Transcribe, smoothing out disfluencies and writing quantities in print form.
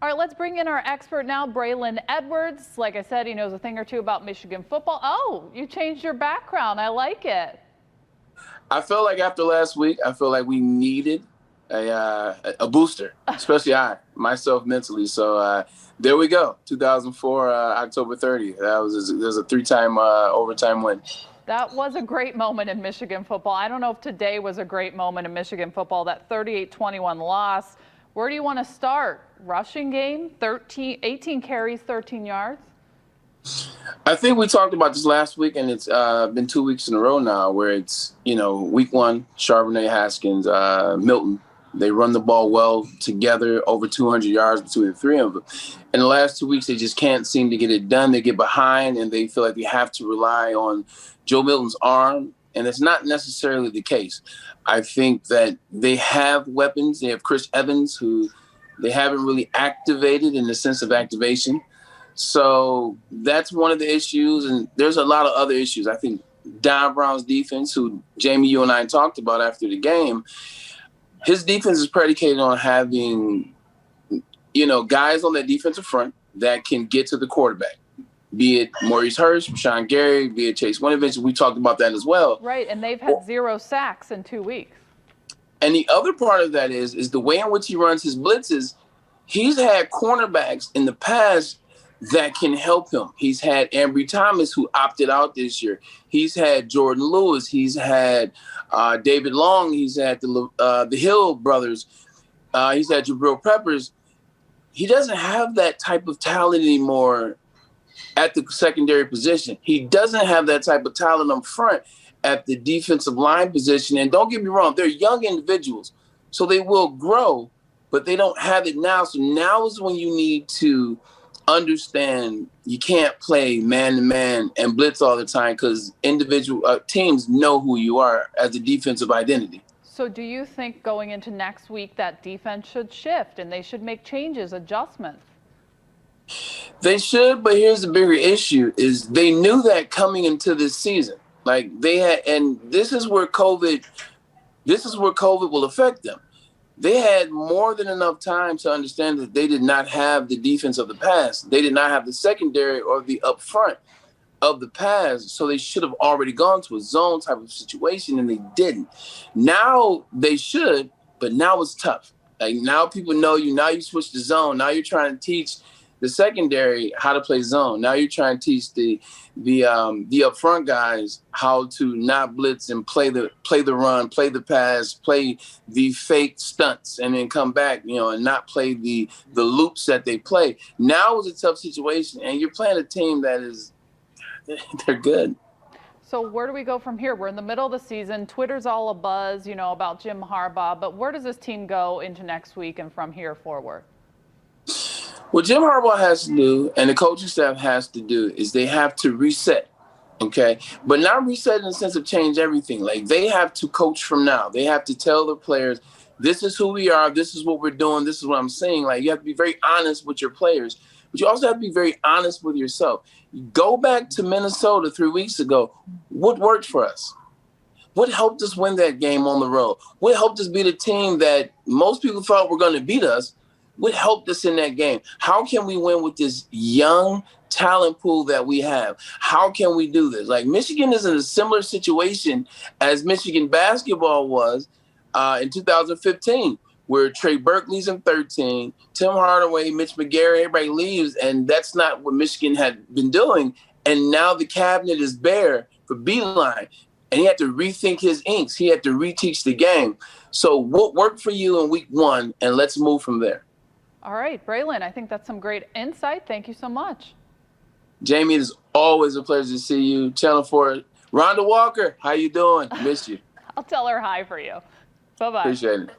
All right, let's bring in our expert now, Braylon Edwards. Like I said, he knows a thing or two about Michigan football. Oh, you changed your background. I like it. I felt like after last week, I feel like we needed a booster, especially myself mentally. So there we go. 2004, October 30th. There's a three-time overtime win. That was a great moment in Michigan football. I don't know if today was a great moment in Michigan football, that 38-21 loss. Where do you want to start? Rushing game, 18 carries, 13 yards? I think we talked about this last week, and it's been 2 weeks in a row now where it's, week one, Charbonnet, Haskins, Milton. They run the ball well together, over 200 yards between the three of them. In the last 2 weeks, they just can't seem to get it done. They get behind, and they feel like they have to rely on Joe Milton's arm, and it's not necessarily the case. I think that they have weapons. They have Chris Evans, who they haven't really activated in the sense of activation. So that's one of the issues, and there's a lot of other issues. I think Don Brown's defense, who Jamie, you and I talked about after the game, his defense is predicated on having, guys on that defensive front that can get to the quarterback, be it Maurice Hurst, Rashawn Gary, be it Chase Winovich. We talked about that as well. Right, and they've had 0 sacks in 2 weeks. And the other part of that is the way in which he runs his blitzes. He's had cornerbacks in the past that can help him. He's had Ambry Thomas, who opted out this year. He's had Jordan Lewis. He's had David Long. He's had the Hill brothers. He's had Jabril Peppers. He doesn't have that type of talent anymore at the secondary position. He doesn't have that type of talent up front at the defensive line position. And don't get me wrong, they're young individuals, so they will grow, but they don't have it now. So now is when you need to understand you can't play man-to-man and blitz all the time because individual teams know who you are as a defensive identity. So do you think going into next week that defense should shift and they should make changes, adjustments? They should, but here's the bigger issue is they knew that coming into this season. Like they had, and this is where COVID will affect them. They had more than enough time to understand that they did not have the defense of the past. They did not have the secondary or the upfront of the past. So they should have already gone to a zone type of situation, and they didn't. Now they should, but now it's tough. Like now people know you. Now you switch to zone. Now you're trying to teach the secondary how to play zone. Now you're trying to teach the upfront guys how to not blitz and play the run, play the pass, play the fake stunts, and then come back, and not play the loops that they play. Now is a tough situation, and you're playing a team that they're good. So where do we go from here? We're in the middle of the season. Twitter's all abuzz, about Jim Harbaugh, but where does this team go into next week and from here forward? What Jim Harbaugh has to do and the coaching staff has to do is they have to reset, okay? But not reset in the sense of change everything. Like they have to coach from now. They have to tell the players, this is who we are, this is what we're doing, this is what I'm saying. Like you have to be very honest with your players, but you also have to be very honest with yourself. Go back to Minnesota 3 weeks ago. What worked for us? What helped us win that game on the road? What helped us beat a team that most people thought were going to beat us? What helped us in that game? How can we win with this young talent pool that we have? How can we do this? Like Michigan is in a similar situation as Michigan basketball was in 2015, where Trey Burkley's in 13, Tim Hardaway, Mitch McGary, everybody leaves, and that's not what Michigan had been doing. And now the cabinet is bare for Beeline, and he had to rethink his inks. He had to reteach the game. So what worked for you in week one, and let's move from there. All right, Braylon, I think that's some great insight. Thank you so much. Jamie, it is always a pleasure to see you. Channel 4, Rhonda Walker, how you doing? Miss you. I'll tell her hi for you. Bye-bye. Appreciate it.